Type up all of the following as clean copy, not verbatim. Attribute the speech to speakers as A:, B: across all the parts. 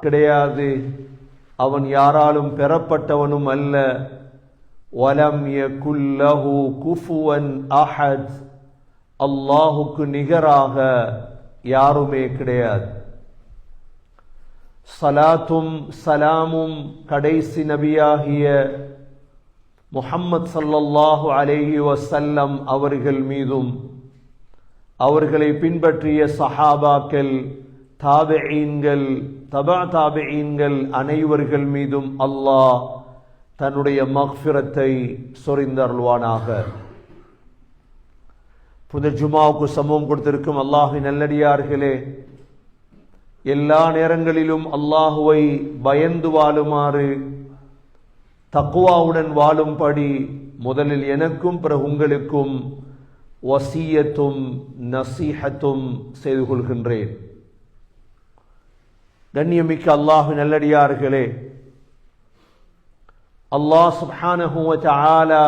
A: கிடையாது, அவன் யாராலும் பெறப்பட்டவனும் அல்ல. வலம் யகுல் லஹு குஃபுவன் அஹத், அல்லாஹுக்கு நிகராக யாருமே கிடையாது. சலாத்தும் சலாமும் கடைசி நபியாகிய முஹம்மது ஸல்லல்லாஹு அலைஹி வஸல்லம் அவர்கள் மீதும் அவர்களை பின்பற்றிய சஹாபாக்கள், தாபிஈன்கள், தபா தாபிஈன்கள் அனைவர்கள் மீதும் அல்லாஹ் தன்னுடைய மக்ஃபிரத்தை சொரிந்தருள்வானாக. புனித ஜுமாவுக்கு சமூகம் கொடுத்திருக்கும் அல்லாஹ்வின் நல்லடியார்களே, எல்லா நேரங்களிலும் அல்லாஹுவை பயந்து வாழுமாறு, தக்வாவுடன் வாழும்படி முதலில் எனக்கும் பிறகு உங்களுக்கும் வசியத்தும் நசீஹத்தும் செய்து கொள்கின்றேன். கண்ணியமிக்க அல்லாஹ்வின் நல்லடியார்களே, அல்லாஹ் சுப்ஹானஹு வ தஆலா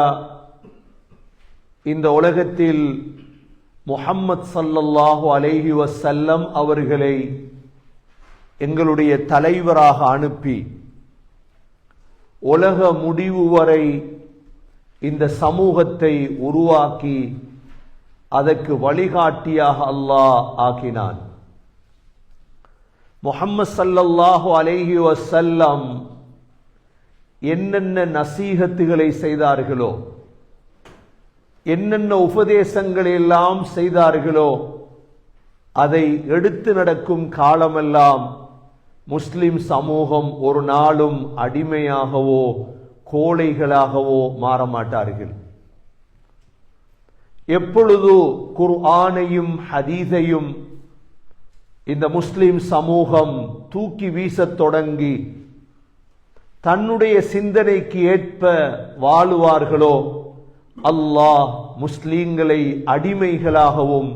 A: இந்த உலகத்தில் முஹம்மது ஸல்லல்லாஹு அலைஹி வஸல்லம் அவர்களை எங்களுடைய தலைவராக அனுப்பி உலக முடிவு வரை இந்த சமூகத்தை உருவாக்கி அதற்கு வழிகாட்டியாக அல்லாஹ் ஆக்கினான். முஹம்மது ஸல்லல்லாஹு அலைஹி வஸல்லம் என்னென்ன நசீஹத்துகளை செய்தார்களோ, என்னென்ன உபதேசங்களை எல்லாம் செய்தார்களோ, அதை எடுத்து நடக்கும் காலமெல்லாம் முஸ்லிம் சமூகம் ஒரு நாளும் அடிமையாகவோ கோழைகளாகவோ மாறமாட்டார்கள். எப்பொழுது குர்ஆனையும் ஹதீஸையும் இந்த முஸ்லிம் சமூகம் தூக்கி வீசத் தொடங்கி தன்னுடைய சிந்தனைக்கு ஏற்ப வாழுவார்களோ, அல்லாஹ் முஸ்லீம்களை அடிமைகளாகவும்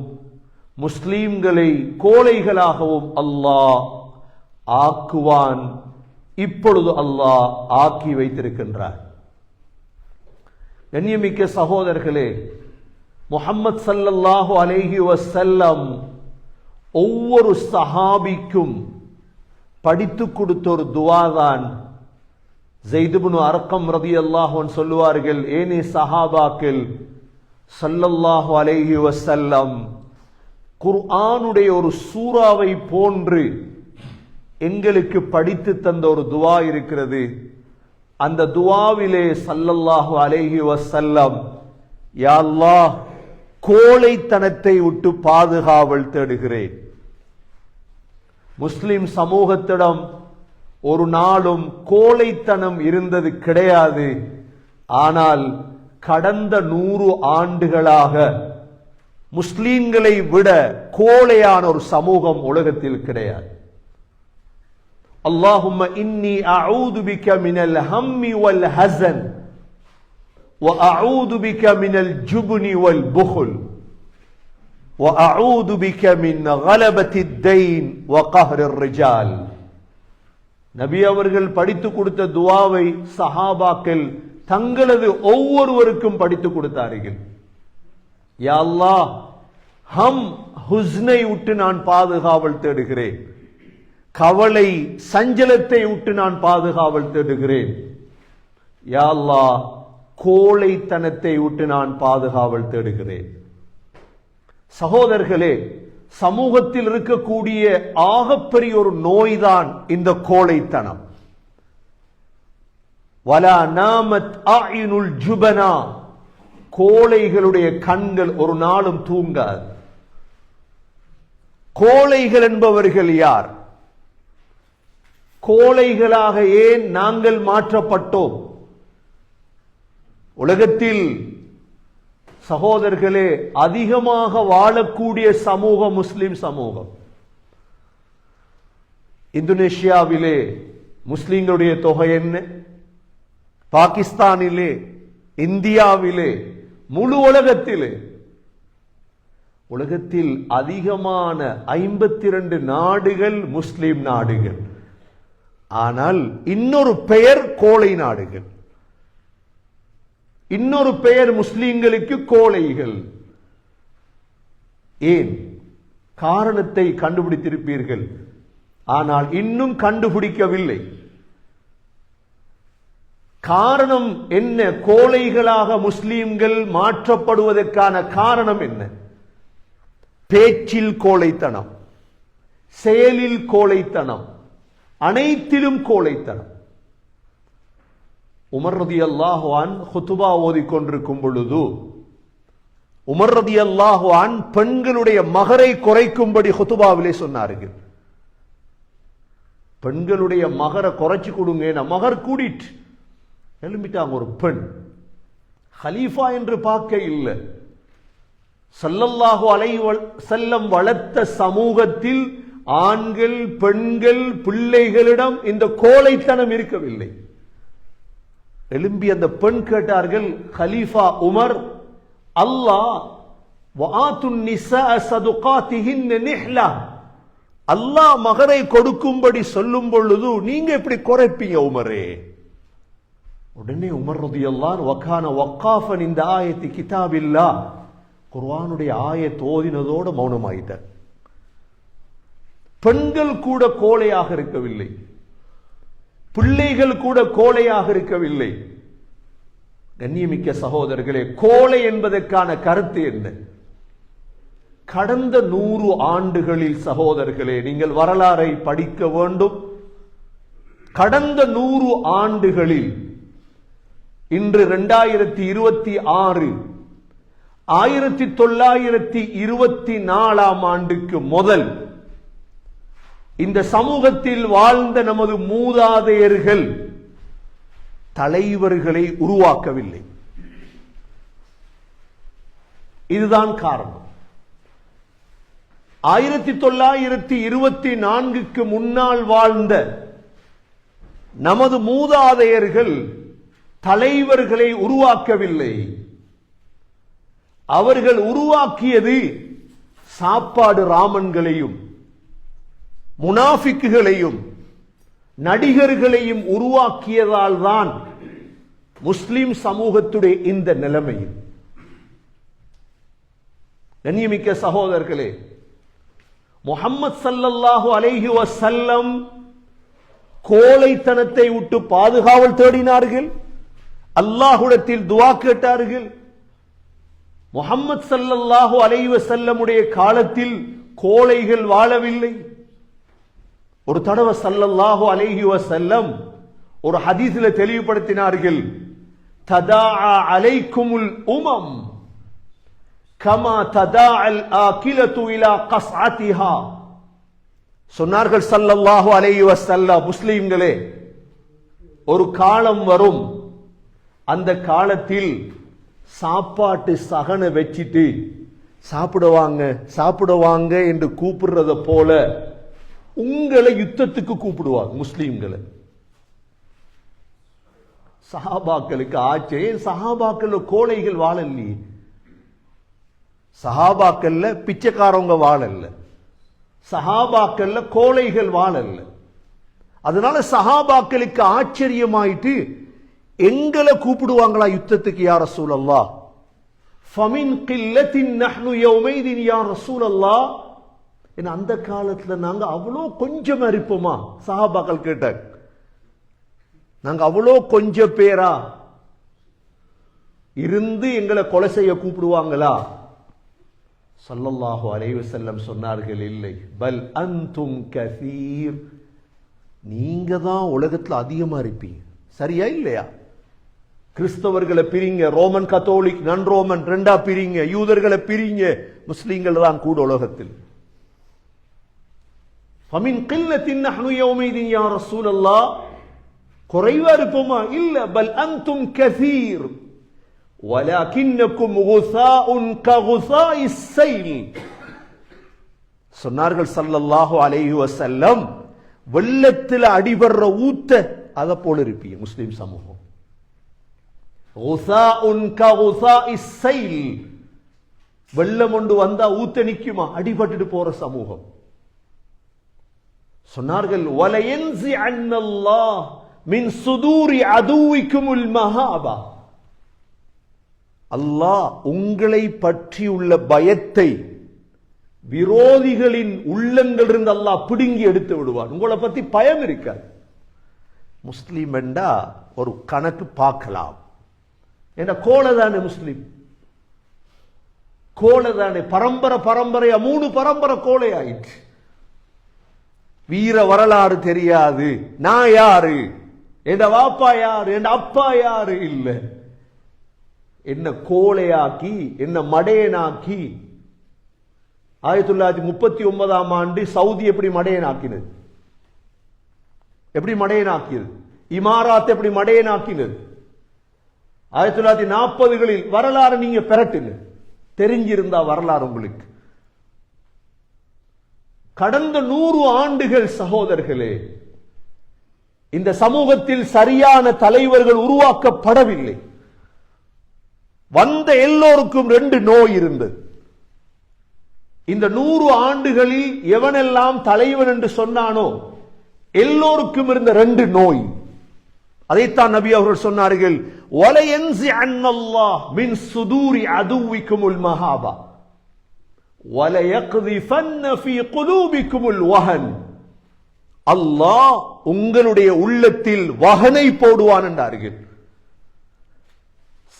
A: முஸ்லீம்களை கோழைகளாகவும் அல்லாஹ் ஆக்குவான். இப்பொழுது அல்லாஹ் ஆக்கி வைத்திருக்கின்றார். கண்ணியமிக்க சகோதரர்களே, முஹம்மது ஸல்லல்லாஹு அலைஹி வஸல்லம் ஒவ்வொரு சஹாபிக்கும் படித்து கொடுத்த ஒரு துஆதான். ஸைத் இப்னு அர்கம் ரலியல்லாஹு அன்ஹு சொல்லுவார்கள், ஏனே சஹாபாக்கள், ஸல்லல்லாஹு அலைஹி வஸல்லம் குர்ஆனுடைய ஒரு சூறாவை போன்று எங்களுக்கு படித்து தந்த ஒரு துஆ இருக்கிறது. அந்த துஆவிலே ஸல்லல்லாஹு அலைஹி வஸல்லம், யா அல்லாஹ், கோழைத்தனத்தை விட்டு பாதுகாவல் தேடுகிறேன். முஸ்லிம் சமூகத்திடம் ஒரு நாளும் கோழைத்தனம் இருந்தது கிடையாது. ஆனால் கடந்த 100 ஆண்டுகளாக முஸ்லிம்களை விட கோழையான ஒரு சமூகம் உலகத்தில் கிடையாது. அல்லாஹும்ம இன்னி அஊது பிக மினல் ஹம்மி வல் ஹஸன் வ அஊது பிக மினல் ஜுப்னி வல் புஹுல் வ அஊது பிக மின் கலபத்தித் தைன் வ கஹ்ரிர் ரிஜால். நபி அவர்கள் படித்து கொடுத்த துஆவை சஹாபாக்கள் தங்களது ஒவ்வொருவருக்கும் படித்து கொடுத்தார்கள். யா அல்லாஹ், ஹுஸ்னை விட்டு நான் பாதுகாவல் தேடுகிறேன், கவலை சஞ்சலத்தை விட்டு நான் பாதுகாவல் தேடுகிறேன். யா அல்லாஹ், கோழைத்தனத்தை விட்டு நான் பாதுகாவல் தேடுகிறேன். சகோதரர்களே, சமூகத்தில் இருக்கக்கூடிய ஆகப்பெரிய ஒரு நோய்தான் இந்த கோழைத்தனம். வலா நாமத் அய்னுல் ஜுபனா, கோழைகளுடைய கண்கள் ஒரு நாளும் தூங்காது. கோழைகள் என்பவர்கள் யார்? கோழைகளாக ஏன் நாங்கள் மாற்றப்பட்டோம்? உலகத்தில் சகோதரர்களே, அதிகமாக வாழக்கூடிய சமூகம் முஸ்லிம் சமூகம். இந்தோனேஷியாவிலே முஸ்லிம்களுடைய தொகை என்ன? பாகிஸ்தானிலே, இந்தியாவிலே, முழு உலகத்தில் அதிகமான 52 நாடுகள் முஸ்லிம் நாடுகள். ஆனால் இன்னொரு பெயர் கோழை நாடுகள், இன்னொரு பெயர் முஸ்லிம்களுக்கு கோழைகள். ஏன்? காரணத்தை கண்டுபிடித்திருப்பீர்கள். ஆனால் இன்னும் கண்டுபிடிக்கவில்லை. காரணம் என்ன? கோழைகளாக முஸ்லிம்கள் மாற்றப்படுவதற்கான காரணம் என்ன? பேச்சில் கோழைத்தனம், செயலில் கோழைத்தனம், அனைத்திலும் கோழைத்தனம். உமர் ரலியல்லாஹு அன்ஹு குத்பா ஓதிக்கொண்டிருக்கும் பொழுது உமர் ரலியல்லாஹு அன்ஹு பெண்களுடைய மகரை குறைக்கும்படி குத்பாவிலே சொன்னார்கள். பெண்களுடைய மகரை குறைச்சு கொடுங்க. மகர் கூடிட்டு எழும்பிட்டாங்க. ஒரு பெண் ஹலீஃபா என்று பார்க்க இல்லை. ஸல்லல்லாஹு அலைஹி வஸல்லம் வளர்த்த சமூகத்தில் ஆண்கள், பெண்கள், பிள்ளைகளிடம் இந்த கோழைத்தனம் இருக்கவில்லை. எழும்பி அந்த பெண் கேட்டார்கள், ஹலீஃபா உமர், அல்லாஹ் வஆத்துன் நிஸா ஸதுகாத்திஹின் நிஹ்லா, அல்லாஹ் மகரை கொடுக்கும்படி சொல்லும் பொழுது நீங்க எப்படி குறைப்பீங்க உமரே? உடனே உமர் ரலியல்லாஹு அன்ஹு வகான வக்காஃபன் இந்த ஆயத்தி கிதாபில்லாஹ், குர்ஆனுடைய ஆயத் ஓதினதோடு மௌனமாயிட்டார். பெண்கள் கூட கோழையாக இருக்கவில்லை, பிள்ளைகள் கூட கோழையாக இருக்கவில்லை. கண்ணியமிக்க சகோதரர்களே, கோழை என்பதற்கான கருத்து என்ன? கடந்த 100 ஆண்டுகளில் சகோதரர்களே, நீங்கள் வரலாறை படிக்க வேண்டும். கடந்த 100 ஆண்டுகளில், இன்று 2026, 1924 ஆண்டுக்கு முதல் இந்த சமூகத்தில் வாழ்ந்த நமது மூதாதையர்கள் தலைவர்களை உருவாக்கவில்லை. இதுதான் காரணம். 1924க்கு முன்னால் வாழ்ந்த நமது மூதாதையர்கள் தலைவர்களை உருவாக்கவில்லை. அவர்கள் உருவாக்கியது சாப்பாடு ராமன்களையும், முனாஃபிக்குகளையும், நடிகர்களையும் உருவாக்கியதால் தான் முஸ்லிம் சமூகத்துடைய இந்த நிலைமை. கண்ணியமிக்க சகோதரர்களே, முஹம்மது ஸல்லல்லாஹு அலைஹி வஸல்லம் கோழைத்தனத்தை விட்டு பாதுகாவல் தேடினார்கள். அல்லாஹ்விடத்தில் துஆ கேட்டார்கள். முஹம்மது ஸல்லல்லாஹு அலைஹி வஸல்லமுடைய காலத்தில் கோழைகள் வாழவில்லை. ஒரு தடவை ஸல்லல்லாஹு அலைஹி வஸல்லம் ஒரு ஹதீஸிலே தெளிவுபடுத்தினார்கள், ததாஅ அலைக்குமுல் உமம் கமா ததாஅல் ஆகிலத்து இலா கஸ்அத்திஹா. சொன்னார்கள் ஸல்லல்லாஹு அலைஹி வஸல்லம், முஸ்லிம்களே, ஒரு காலம் வரும், அந்த காலத்தில் சாப்பாட்டு சகனை வச்சிட்டு சாப்பிடுவாங்க சாப்பிடுவாங்க என்று கூப்பிடுறத போல உங்களை யுத்தத்துக்கு கூப்பிடுவாங்க முஸ்லிம்களை. சஹாபாக்களுக்கு ஆச்சரியம். சஹாபாக்கள் கோழைகள் வாழலையே, சஹாபாக்கள்ல பிச்சைக்காரவங்க வாழல்ல, சஹாபாக்கள்ல கோழைகள் வாழல்ல. அதனால சஹாபாக்களுக்கு ஆச்சரியமாயிட்டு எங்களை கூப்பிடுவாங்களா யுத்தத்துக்கு யா ரசூலல்லாஹ்? ஃபமின் கில்லத்தின் நஹ்னு யௌமைதின் யா ரசூலல்லாஹ். அந்த காலத்துல நாங்க அவ்வளோ கொஞ்சமா இருப்போமா? சஹாபாக்கள் கேட்டாங்க, நாங்க அவ்வளோ கொஞ்சம் பேரா இருந்து எங்களை கொலை செய்ய கூப்பிடுவாங்களா? ஸல்லல்லாஹு அலைஹி வஸல்லம் சொன்னார்கள், இல்லை, பல் அன்தும் கஸீர், நீங்க தான் உலகத்துல அதிகமா இருப்பீங்க. சரியா இல்லையா? கிறிஸ்தவர்களை பிரிங்க, ரோமன் கத்தோலிக் நன் ரோமன் ரெண்டா பிரிங்க, யூதர்களை பிரிங்க, முஸ்லிம்கள் தான் கூட உலகத்தில். ஃபமின் கில்லத்தின் நஹ்னு யௌமைதின் யா ரசூலல்லாஹ், குறைவா இருப்போமா? இல்ல, பல் அன்தும் கஸீர் வலக்கின்னக்கும் குஸாஉன் ககுஸாஇஸ் ஸைல். சொன்னார்கள் ஸல்லல்லாஹு அலைஹி வஸல்லம், வெள்ளத்தில் அடிபடுற ஊத்த அத போல இருப்பீங்க முஸ்லிம் சமூகம். குஸாஉன் ககுஸாஇஸ் ஸைல், வெள்ளம் கொண்டு வந்தா ஊத்த நிக்குமா? அடிபட்டுட்டு போற சமூகம். சொன்னார்கள், வலயன்ஸி அன்னல்லாஹ் மின் சுதூரி அதுவிக்குமுல் மஹாபா, அல்லாஹ் உங்களை பற்றியுள்ள பயத்தை விரோதிகளின் உள்ளங்கள் இருந்து அல்லாஹ் பிடுங்கி எடுத்து விடுவான். உங்களை பத்தி பயம் இருக்காது. முஸ்லீம் என்றா ஒரு கணக்கு பார்க்கலாம். என்ன கோலதானே முஸ்லீம், கோலதானே, பரம்பரையா 3 பரம்பரை கோலை ஆயிற்று. வீர வரலாறு தெரியாது. நான் யாரு, என் வாப்பா யாரு, என் அப்பா யாரு இல்ல. என்ன கோலையாக்கி, என்ன மடையனாக்கி. 1939ஆம் ஆண்டு சவுதி எப்படி மடையனாக்கினது, எப்படி மடையனாக்கியது, இமாராத் எப்படி மடையனாக்கினது. 1940களில் வரலாறு நீங்க பெறட்டுங்க, தெரிஞ்சிருந்தா வரலாறு உங்களுக்கு. கடந்த 100 ஆண்டுகள் சகோதரர்களே, இந்த சமூகத்தில் சரியான தலைவர்கள் உருவாக்கப்படவில்லை. வந்த எல்லோருக்கும் 2 நோய் இருந்தது. இந்த 100 ஆண்டுகளில் எவனெல்லாம் தலைவன் என்று சொன்னானோ எல்லோருக்கும் இருந்த 2 நோய். அதைத்தான் நபி அவர்கள் சொன்னார்கள், வலயன்சி அன்னல்லாஹ் மின் சுதூரி அதுவிக்குமுல் மஹாபா வலயக்திஃபன்ன ஃபீ குலூபிக்குமுல் வஹன். அல்லாஹ் உங்களுடைய உள்ளத்தில் வஹனை போடுவான் என்றார்கள்.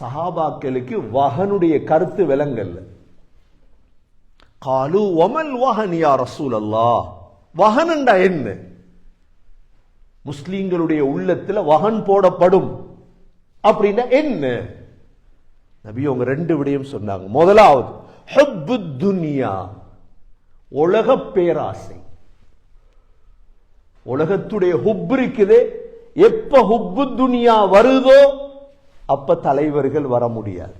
A: சஹாபாக்களுக்கு வஹனுடைய கருத்து விளங்கல்ல. காலு வமல் வஹன் யா ரசூலல்லாஹ், வஹன் என்றா என்ன? முஸ்லிம்களுடைய உள்ளத்துல வஹன் போடப்படும் அப்படின்னா என்ன? நபி அவங்க 2 விடயம் சொன்னாங்க. முதலாவது ஹுப்புத் துன்யா, உலக பேராசை. உலகத்துடைய ஹுப் இருக்குதே, எப்ப ஹுப்பு துன்யா வருதோ அப்ப தலைவர்கள் வர முடியாது.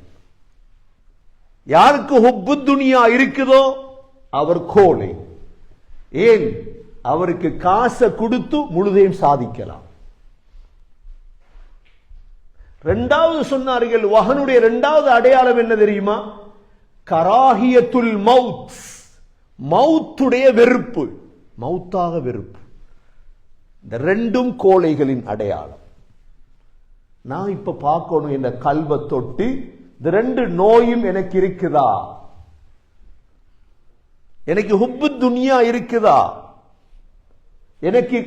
A: யாருக்கு ஹுப்பு துன்யா இருக்குதோ அவர் கோலை. ஏன்? அவருக்கு காசை கொடுத்து முழுதையும் சாதிக்கலாம். 2வது சொன்னார்கள், வஹனுடைய 2வது அடையாளம் என்ன தெரியுமா? கராஹியத்துல் மவுத், மவுத்துடைய வெறுப்பு, மவுத்தாக வெறுப்பு. இந்த 2ம் கோழைகளின் அடையாளம். நான் இப்ப பார்க்கணும், இந்த கல்வை தொட்டு இந்த 2 நோயும் எனக்கு இருக்குதா? எனக்கு ஹுப்பு துன்யா இருக்குதா? எனக்கு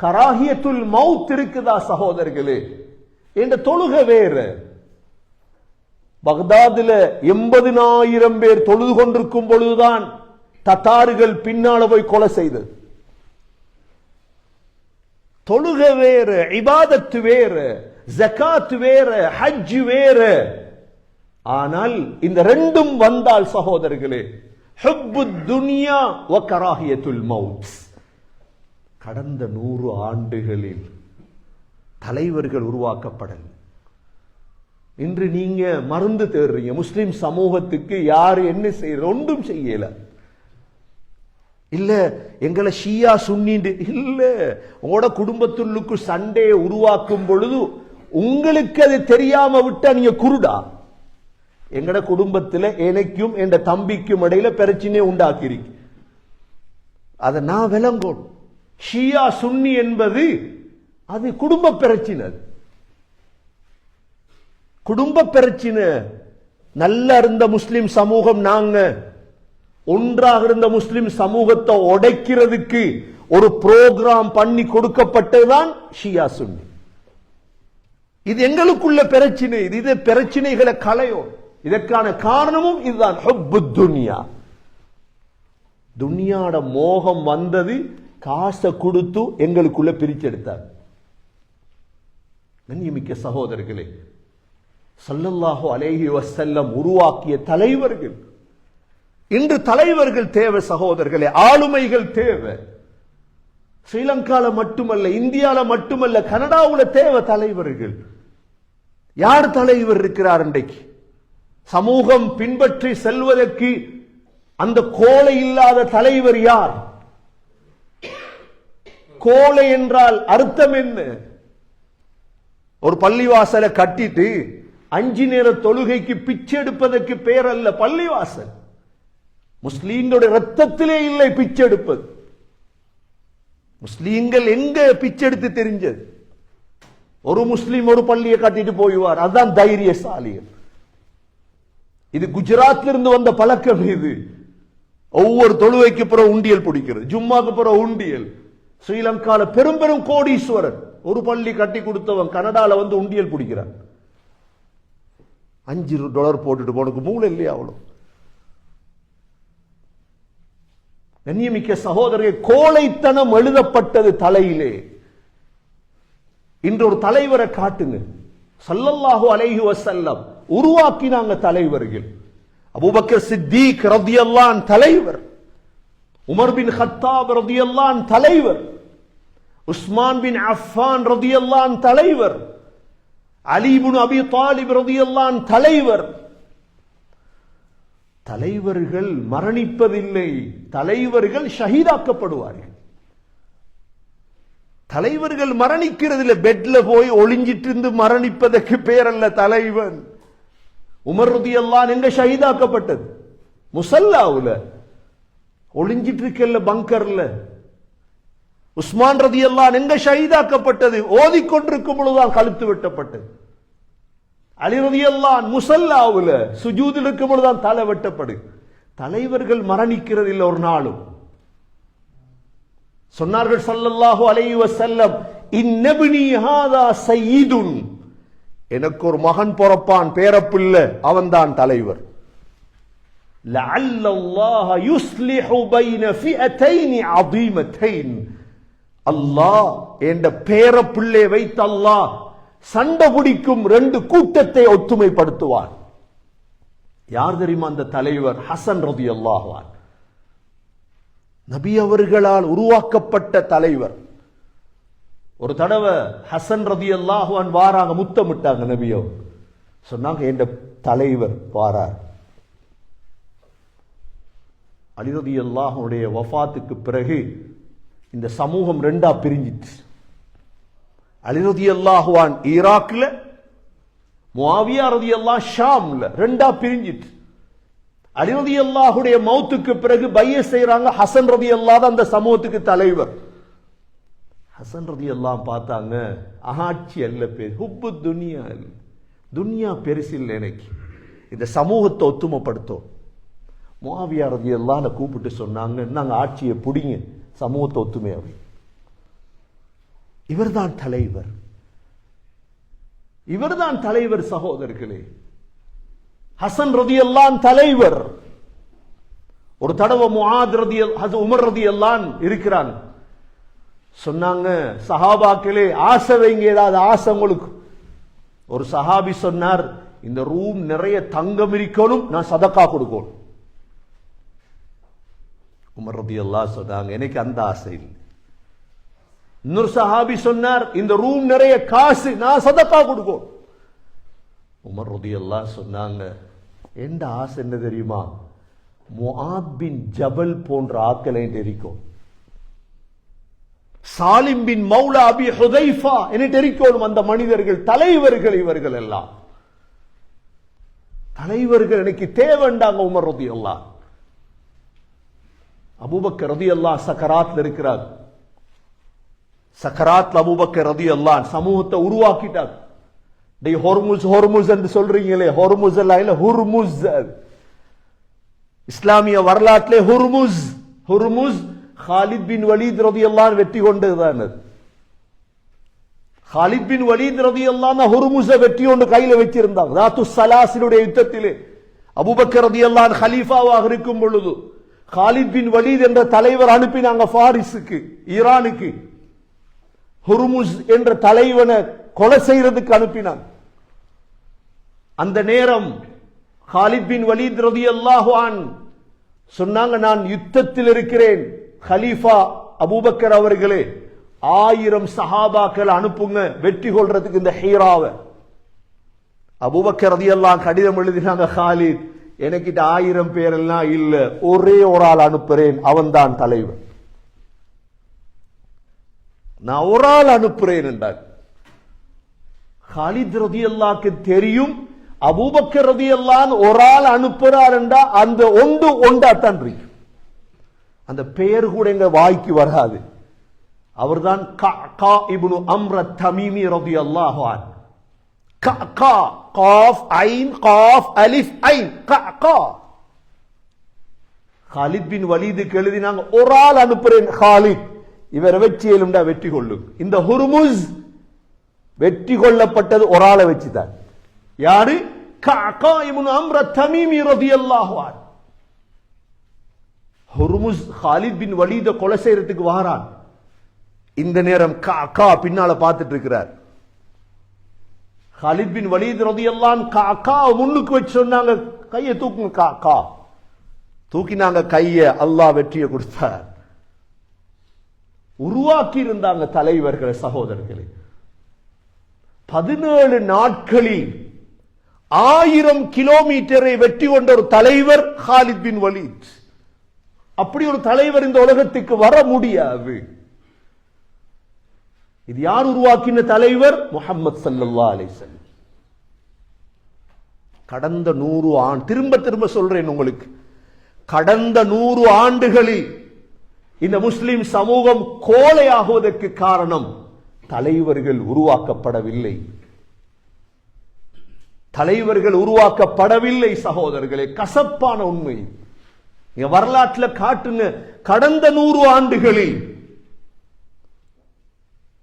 A: கராஹியத்துல் மவுத் இருக்குதா? சகோதரர்களே, இந்த தொழுகை வேறு. பக்தாதுல 80,000 பேர் தொழுது கொண்டிருக்கும் பொழுதுதான் தத்தார்கள் பின்னால போய் கொலை செய்தது. தொழுகை வேறு, இபாதத்து வேறு, ஜகாத் வேறு, ஹஜ் வேறு. ஆனால் இந்த 2ம் வந்தால் சகோதரர்களே, ஹுப்புத் துன்யா வ கராஹியத்துல் மவுத். கடந்த 100 ஆண்டுகளில் தலைவர்கள் உருவாக்கப்படல. இன்று நீங்க மருந்து தேடுறீங்க. முஸ்லிம் சமூகத்துக்கு யாரு என்ன செய்யற? ஒன்றும் செய்யல. இல்ல எங்களை ஷியா சுன்னிண்டு இல்ல. உங்களோட குடும்பத்துள்ளுக்கு சண்டையை உருவாக்கும் பொழுது உங்களுக்கு அது தெரியாம விட்டா நீங்க குருடா. எங்கட குடும்பத்துல எனக்கும் என் தம்பிக்கும் இடையில பிரச்சனை உண்டாக்கிருக்கு. அதை நான் விளங்கோம். ஷியா சுன்னி என்பது அது குடும்ப பிரச்சனை. குடும்ப பிரச்சனை. நல்ல இருந்த முஸ்லிம் சமூகம், நாங்க ஒன்றாக இருந்த முஸ்லிம் சமூகத்தை உடைக்கிறதுக்கு ஒரு புரோகிராம் பண்ணி கொடுக்கப்பட்டதுதான் ஷியா சுன்னி. இது எங்களுக்குள்ள பிரச்சனை. இது பிரச்சனைகளை களையும். இதற்கான காரணமும் இதுதான். ஹுப்புத் துன்யா, துன்யாட மோகம் வந்தது. காசை கொடுத்து எங்களுக்குள்ள பிரிச்செடுத்தார். கண்ணியமிக்க சகோதரர்களே, ஸல்லல்லாஹு அலைஹி வஸல்லம் உருவாக்கிய தலைவர்கள். இன்று தலைவர்கள் தேவை சகோதரர்களே, ஆளுமைகள் தேவை. ஸ்ரீலங்கால மட்டுமல்ல, இந்தியால மட்டுமல்ல, கனடாவுல தேவை தலைவர்கள். யார் தலைவர் இருக்கிறார் இன்றைக்கு? சமூகம் பின்பற்றி செல்வதற்கு அந்த கோலை இல்லாத தலைவர் யார்? கோலை என்றால் அர்த்தம் என்ன? ஒரு பள்ளிவாசலை கட்டிட்டு 5 நேர தொழுகைக்கு பிச்சை எடுப்பதற்கு பேர் அல்ல பள்ளிவாசல். முஸ்லீம்களுடைய ரத்தத்திலே இல்லை பிச்சை எடுப்பது. முஸ்லீம்கள் எங்க பிச்சை எடுத்து தெரிஞ்சது? ஒரு முஸ்லீம் ஒரு பள்ளியை கட்டிட்டு போய்வார், அதுதான் தைரியசாலிகள். இது குஜராத்ல இருந்து வந்த பழக்கம். இது ஒவ்வொரு தொழுவைக்கு பிறகு உண்டியல் பிடிக்கிறது, ஜும்மாக்கு பிறகு உண்டியல். ஸ்ரீலங்கால பெரும் பெரும் கோடீஸ்வரன் ஒரு பள்ளி கட்டி கொடுத்தவன் கனடால வந்து உண்டியல் பிடிக்கிறான். $5 போட்டுட்டு போனக்கு மூளை இல்லையா அவ்வளவு? கண்ணியமிக்க சகோதரர்கள், கோழைத்தனம் எழுதப்பட்டது தலையிலே. இன்று ஒரு தலைவரை காட்டுங்க. ஸல்லல்லாஹு அலைஹி வஸல்லம் உருவாக்கினாங்க தலைவர்கள். அபூபக்கர் சித்தீக் ரலியல்லாஹு அன்ஹு தலைவர், உமர் பின் கத்தாப் ரலியல்லாஹு அன்ஹு தலைவர், உஸ்மான் பின் அஃபான் ரலியல்லாஹு அன்ஹு தலைவர், அலி இப்னு அபி தாலிப் ரலியல்லாஹு அன்ஹு தலைவர். தலைவர்கள் மரணிப்பதில்லை, தலைவர்கள் ஷஹீதாக்கப்படுவார்கள். தலைவர்கள் மரணிக்கிறதுல பெட்ல போய் ஒளிஞ்சிட்டு இருந்து மரணிப்பதற்கு பேர் அல்ல தலைவன். உமர் ரலியல்லாஹு அன்ஹு எங்க ஷஹீதாக்கப்பட்டது? முஸல்லாவுல ஒளிஞ்சிட்டு இருக்கல்ல, பங்கர்ல. உஸ்மான் ரலியல்லாஹு அன்ஹு எங்க ஷஹீதாக்கப்பட்டது? ஓதிக்கொண்டிருக்கும் பொழுதுதான் கழுத்து வெட்டப்பட்டது. அலி ரலியல்லாஹு அன்ஹு முஸல்லாவுல சுஜூதில் இருக்கும் பொழுதுதான் தலை வெட்டப்படு. தலைவர்கள் மரணிக்கிறது இல்லை ஒரு நாளும். சொன்னார்கள் ஸல்லல்லாஹு அலைஹி வஸல்லம், இன்னப்னி ஹாதா சய்யிதுன், எனக்கு ஒரு மகன் பிறப்பான், பேரப்பிள்ளை, அவன்தான் தலைவர். லஅல்லல்லாஹ யுஸ்லிஹு பைன ஃபிஅத்தைன் அதீமத்தைன், அல்லாஹ் என்ற பேரப்பிள்ளை வைத்து அல்லாஹ் சண்டை பிடிக்கும் 2 கூட்டத்தை ஒற்றுமைப்படுத்துவான். யார் தெரியுமா அந்த தலைவர்? ஹசன் ரலியல்லாஹு அன்ஹு, நபி அவர்களால் உருவாக்கப்பட்ட தலைவர். ஒரு தடவை ஹசன் ரலியல்லாஹு அன்ஹு வாராங்க, முத்தமிட்டாங்க நபியோ. சொன்னாங்க என்ற தலைவர் வாரார். அலி ரலியல்லாஹு அன்ஹுடைய வஃபாத்துக்கு பிறகு இந்த சமூகம் 2ஆ பிரிஞ்சிட்டு, அலி ரலியல்லாஹு அன்ஹு ஈராக்ல, முஆவியா ரலியல்லாஹு ஷாம்ல 2ஆ பிரிஞ்சிட்டு. அலி ரலியல்லாஹுடைய மௌத்துக்கு பிறகு பைஅத் செய்றாங்க. ஹசன் ரலியல்லாஹு அந்த சமூகத்துக்கு தலைவர். ஹசன் ரலியல்லாஹு பார்த்தாங்க, ஆட்சி அல்ல பேர், ஹுப்பு துனியா, துனியா பெருசில்லை, எனக்கு இந்த சமூகத்தை ஒத்துமைப்படுத்தும். முஆவியா ரலியல்லாஹு கூப்பிட்டு சொன்னாங்க, நாங்க ஆட்சியை பிடிங்க, சமூகத்தை ஒத்துமையாவை. இவர்தான் தலைவர், இவர்தான் தலைவர். சகோதரர்களே, ஹசன் ரலியல்லாஹு தலைவர். ஒரு தடவை முஆத் ரலியல்லாஹு உமர் ரலியல்லாஹு இருக்கிறாங்க. சொன்னாங்க, சஹாபாக்களே ஆசை வைங்க, ஏதாவது ஆசை உங்களுக்கு. ஒரு சஹாபி சொன்னார், இந்த ரூம் நிறைய தங்கம் இருக்கணும், நான் சதக்கா கொடுக்கணும். உமர் ரலியல்லாஹு சொன்னாங்க, எனக்கு அந்த ஆசை இல்லை. இன்னொரு சஹாபி சொன்னார், இந்த ரூம் நிறைய காசு, நான் சதக்கா கொடுக்கும். உமர் ரலியல்லாஹு சொன்னாங்க, எந்த ஆசை என்ன தெரியுமா? முஆத் பின் ஜபல் போன்ற ஆட்களை தெரிக்கும், சாலிம் பின் மௌலா அபி ஹுதைஃபா என்ன தெரிக்கணும். அந்த மனிதர்கள் தலைவர்கள், இவர்கள் எல்லாம் தலைவர்கள் எனக்கு தேவைண்டாங்க. உமர் ரலியல்லாஹு, அபூபக்கர் ரலியல்லாஹு சக்கராத்ல இருக்கிறார். சக்கராத்ல அபூபக்கர் ரலியல்லாஹு சமூகத்தை உருவாக்கிட்டார். ஹொர்முஸ் ஹொர்முஸ் என்று சொல்றீங்களே, ஹொர்முஸ் இல்ல, ஹுர்முஸ். இஸ்லாமிய வரலாற்றிலே Hormuz, Hormuz Khalid bin Walid ரலியல்லாஹு வெற்றி கொண்டதுதான். காலித் பின் வலீத் ரலியல்லாஹு ஹுர்முஸை வெற்றி கொண்டு கையில வச்சிருந்தாங்க. தாத்து சலாசிலுடைய யுத்தத்திலே அபூபக்கர் ரலியல்லாஹு கலீஃபாவாக இருக்கும் பொழுது காலித் பின் வலீத் என்ற தலைவர் அனுப்பினாங்க பாரிஸுக்கு, ஈரானுக்கு. ஹுர்முஸ் என்ற தலைவனை கொலை செய்யறதுக்கு அனுப்பினான். அந்த நேரம் காலித் பின் வலீத் ரலியல்லாஹு அன்ஹு சொன்னாங்க, நான் யுத்தத்தில் இருக்கிறேன், கலீஃபா அபூபக்கர் அவர்களே 1000 சஹாபாக்கள் அனுப்புங்க வெற்றி கொள்றதுக்கு இந்த ஹீராவை. அபூபக்கர் ரலியல்லாஹு கடிதம் எழுதினாங்க, காலித் எனக்கிட்ட 1000 பேர் எல்லாம் இல்ல, ஒரே ஒரு ஆள் அனுப்புறேன், அவன் தான் தலைவர், நான் ஒரு ஆள் அனுப்புறேன் என்றார். காலித் ரலியல்லாஹுக்கு தெரியும், அபூபக்கர் ரலியல்லாஹு ஒரு ஆள் அனுப்புறார் என்றா அந்த ஒன்றாத்தான் இருக்கு. அந்த பெயர் கூட எங்க வாய்க்கு வராது. அவர்தான் கஅகா இப்னு அம்ர் தமீமி ரலியல்லாஹு அன்ஹு. கஅகா, காஃப் ஐன் காஃப் அலிஃப் ஐன், கஅகா. ஹாலித் பின் வலீதுக்கு எழுதினாங்க, ஒரு ஆள் அனுப்புறேன் ஹாலித், இவரை வெற்றி எழுண்டா வெற்றி கொள்ளும். இந்த ஹுர்முஸ் வெற்றி கொள்ளப்பட்டது ஒரு ஆளை வச்சுதான். யாரு? கஅகா இப்னு அம்ர் தமீமி ரலியல்லாஹு அன்ஹு. ஹுர்முஸ் ஹாலித் பின் வலீத கொலை செய்யறதுக்கு வாரான். இந்த நேரம் கஅகா பின்னால பார்த்துட்டு இருக்கிறார். ஹாலித் பின் வலீத் ரலியல்லாஹு அன்ஹு கஅகா முன்னுக்கு வச்சு சொன்னாங்க, கையை தூக்குங்க. கஅகா தூக்கினாங்க கையை, அல்லாஹ் வெற்றியை கொடுத்தார். உருவாக்கி இருந்தாங்க தலைவர்களை. சகோதரர்களே, 17 நாட்களில் 1000 கிலோமீட்டரை வெற்றி கொண்ட ஒரு தலைவர் ஹாலித் பின் வலீத். அப்படி ஒரு தலைவர் இந்த உலகத்துக்கு வர முடியாது. இது யார் உருவாக்கின தலைவர்? முஹம்மது ஸல்லல்லாஹு அலைஹி வஸல்லம். கடந்த 100 ஆண்டு, திரும்ப சொல்றேன் உங்களுக்கு, கடந்த 100 ஆண்டுகளில் இந்த முஸ்லிம் சமூகம் கோழையாகுவதற்கு காரணம் தலைவர்கள் உருவாக்கப்படவில்லை. தலைவர்கள் உருவாக்கப்படவில்லை. சகோதரர்களே, கசப்பான உண்மை. வரலாற்றில் காட்டுங்க, கடந்த 100 ஆண்டுகளில்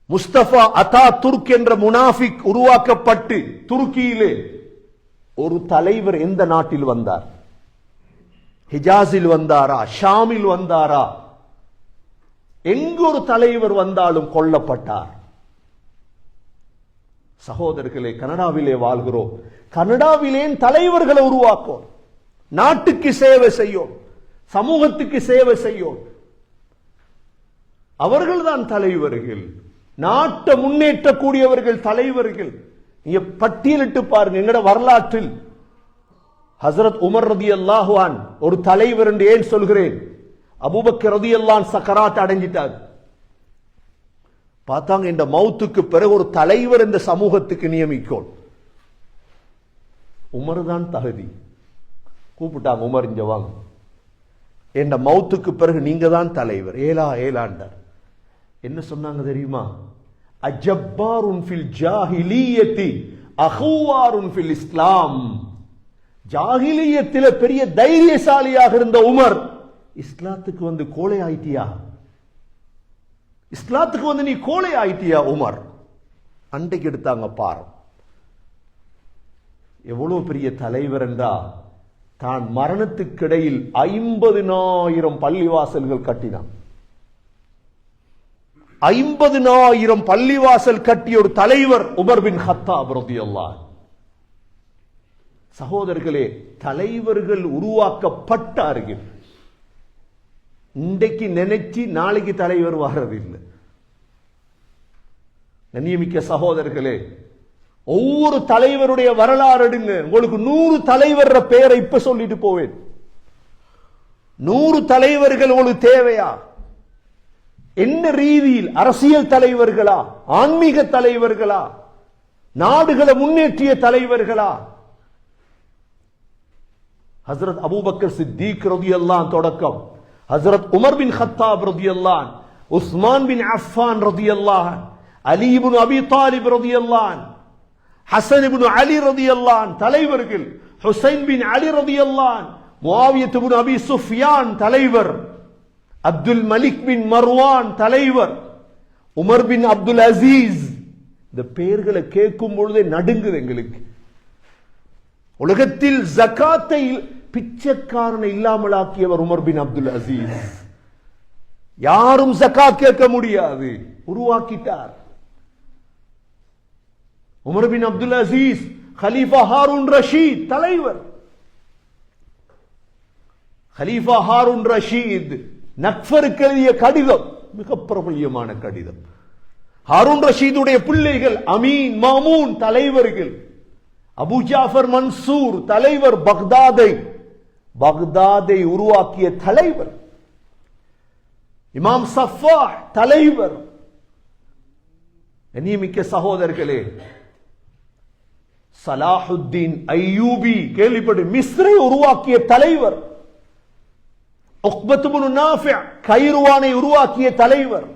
A: முஸ்தபா அத்தா துர்க் என்ற முனாஃபிக் உருவாக்கப்பட்டு துருக்கியிலே ஒரு தலைவர் எந்த நாட்டில் வந்தார்? ஹிஜாஸில் வந்தாரா? ஷாமில் வந்தாரா? எங்கு ஒரு தலைவர் வந்தாலும் கொல்லப்பட்டார். சகோதரர்களே, கனடாவிலே வாழ்கிறோம். கனடாவிலே தலைவர்களை உருவாக்கும், நாட்டுக்கு சேவை செய்யும், சமூகத்துக்கு சேவை செய்யும். அவர்கள்தான் தலைவர்கள். நாட்டை முன்னேற்றக்கூடியவர்கள் தலைவர்கள். நீங்க பட்டியலிட்டு பாருங்க. எங்கட வரலாற்றில் ஹசரத் உமர் ரலியல்லாஹு அன்ஹு ஒரு தலைவர் என்று ஏன் சொல்கிறேன்? அபூபக்கர் ரலியல்லாஹு அன்ஹு சக்கராத் அடைஞ்சிட்டார். பார்த்தாங்க, இந்த மௌத்துக்கு பிறகு ஒரு தலைவர் இந்த சமூகத்துக்கு நியமிக்கும். உமர் தான் தகுதி. கூப்பிட்டாங்க, உமர் இங்க வாங்க, என்ற மௌத்துக்கு பிறகு நீங்க தான் தலைவர். ஏலாண்டார். என்ன சொன்னாங்க தெரியுமா? அஜப்பாருன் ஃபில் ஜாஹிலியத்தி அஹுவாருன் ஃபில் இஸ்லாம். ஜாஹிலியத்தில பெரிய தைரியசாலியாக இருந்த உமர் இஸ்லாத்துக்கு வந்து கோழை ஆயிட்டியா? இஸ்லாத்துக்கு வந்து நீ கோழை ஆயிட்டியா உமர்? அன்றைக்கு எடுத்தாங்க பாரு. எவ்வளவு பெரிய தலைவர் என்றா, தான் மரணத்துக்கிடையில் 50,000 பள்ளிவாசல்கள் கட்டினான். 50,000 பள்ளிவாசல் கட்டிய ஒரு தலைவர் உமர் பின் கத்தாப் ரலியல்லாஹு அன்ஹு. சகோதரர்களே, தலைவர்கள் உருவாக்கப்பட்டார்கள். இன்றைக்கு நினைச்சு நாளைக்கு தலைவர் வர்றதில்லை. கண்ணியமிக்க சகோதரர்களே, ஒவ்வொரு தலைவருடைய வரலாறு எடுங்க. உங்களுக்கு 100 தலைவர் பெயரை இப்ப சொல்லிட்டு போவேன். 100 தலைவர்கள் உங்களுக்கு தேவையா? என்ன ரீதியில்? அரசியல் தலைவர்களா? ஆன்மீக தலைவர்களா? நாடுகளை முன்னேற்றிய தலைவர்களா? ஹஜ்ரத் அபூபக்கர் சித்தீக் ரலியல்லாஹு அன்ஹு தொடக்கம், ஹஜ்ரத் உமர் பின் கத்தாப் ரலியல்லாஹு அன்ஹு, உஸ்மான் பின் அஃபான் ரலியல்லாஹு அன்ஹு, அலி இப்னு அபி தாலிப் ரலியல்லாஹு அன்ஹு, ஹசன் இப்னு அலி ரலியல்லாஹு அன்ஹு தலைவர்கள், ஹுசைன் பின் அலி ரலியல்லாஹு அன்ஹு, முஆவியத் இப்னு அபி சுஃபியான் தலைவர், அப்துல் மலிக் பின் மர்வான் தலைவர், உமர் பின் அப்துல் அசீஸ். இந்த பெயர்களை கேட்கும் பொழுதே நடுங்குது எங்களுக்கு. உலகத்தில் ஜகாத்தை பிச்சைக்காரனை இல்லாமலாக்கியவர் உமர் பின் அப்துல் அசீஸ். யாரும் ஜகாத் கேட்க முடியாது, உருவாக்கிட்டார். உமர் பின் அப்துல் அசீஸ், கலீஃபா ஹாரூன் ரஷீத் தலைவர். கலீஃபா ஹாரூன் ரஷீத் நக்ஃபருக்கு எழுதிய கடிதம் மிக பிரபல்யமான கடிதம். ஹாரூன் ரஷீதுடைய பிள்ளைகள் அமீன், மாமூன் தலைவர்கள். அபு ஜாஃபர் மன்சூர் தலைவர், பக்தாதை உருவாக்கிய தலைவர். இமாம் சஃபா தலைவர். கண்ணியமிக்க சகோதரர்களே, சலாஹுத்தீன் அய்யூபி கேள்விப்பட்டு மிஸ்ரை உருவாக்கிய தலைவர். உக்பத் இப்னு நாஃபி கைருவானை உருவாக்கிய தலைவர்.